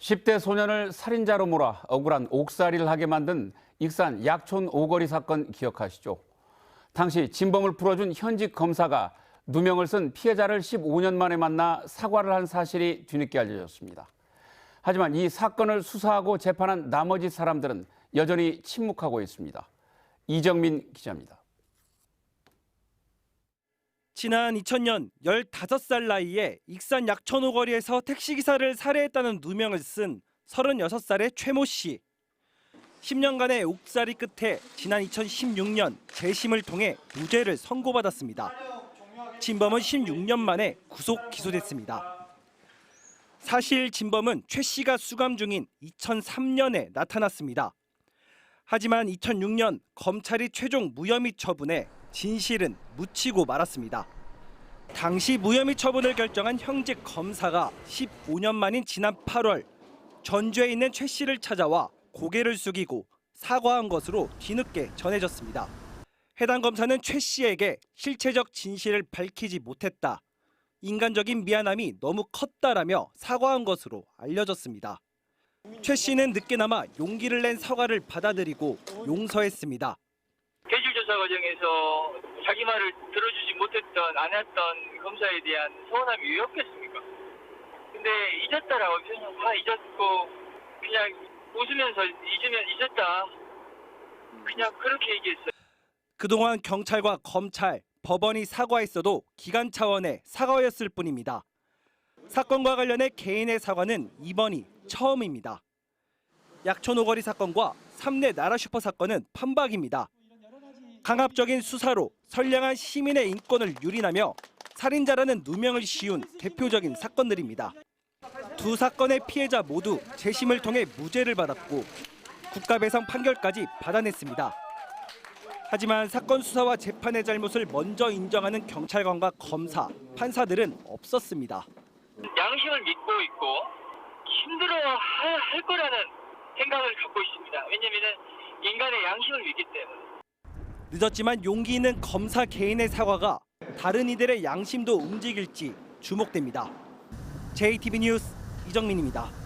10대 소년을 살인자로 몰아 억울한 옥살이를 하게 만든 익산 약촌 오거리 사건 기억하시죠? 당시 진범을 풀어준 현직 검사가 누명을 쓴 피해자를 15년 만에 만나 사과를 한 사실이 뒤늦게 알려졌습니다. 하지만 이 사건을 수사하고 재판한 나머지 사람들은 여전히 침묵하고 있습니다. 이정민 기자입니다. 지난 2000년 15살 나이에 익산 약촌 오거리에서 택시기사를 살해했다는 누명을 쓴 36살의 최모 씨. 10년간의 옥살이 끝에 지난 2016년 재심을 통해 무죄를 선고받았습니다. 진범은 16년 만에 구속 기소됐습니다. 사실 진범은 최 씨가 수감 중인 2003년에 나타났습니다. 하지만 2006년 검찰이 최종 무혐의 처분해 진실은 묻히고 말았습니다. 당시 무혐의 처분을 결정한 형직 검사가 15년 만인 지난 8월 전주에 있는 최 씨를 찾아와 고개를 숙이고 사과한 것으로 뒤늦게 전해졌습니다. 해당 검사는 최 씨에게 실체적 진실을 밝히지 못했다. 인간적인 미안함이 너무 컸다라며 사과한 것으로 알려졌습니다. 최 씨는 늦게나마 용기를 낸 사과를 받아들이고 용서했습니다. 대질 조사 과정에서 자기 말을 들어주지 못했던 안 했던 검사에 대한 서운함이 왜 없겠습니까? 근데 잊었다라고 표현하면 다 잊었고 그냥 웃으면서 잊었다. 그냥 그렇게 얘기했어요. 그동안 경찰과 검찰, 법원이 사과했어도 기관 차원의 사과였을 뿐입니다. 사건과 관련해 개인의 사과는 이번이 처음입니다. 약촌 오거리 사건과 삼내 나라 슈퍼 사건은 판박입니다. 강압적인 수사로 선량한 시민의 인권을 유린하며 살인자라는 누명을 씌운 대표적인 사건들입니다. 두 사건의 피해자 모두 재심을 통해 무죄를 받았고 국가배상 판결까지 받아냈습니다. 하지만 사건 수사와 재판의 잘못을 먼저 인정하는 경찰관과 검사, 판사들은 없었습니다. 양심을 믿고 있고 힘들어할 거라는 생각을 갖고 있습니다. 왜냐하면 인간의 양심을 믿기 때문에. 늦었지만 용기 있는 검사 개인의 사과가 다른 이들의 양심도 움직일지 주목됩니다. JTB 뉴스 이정민입니다.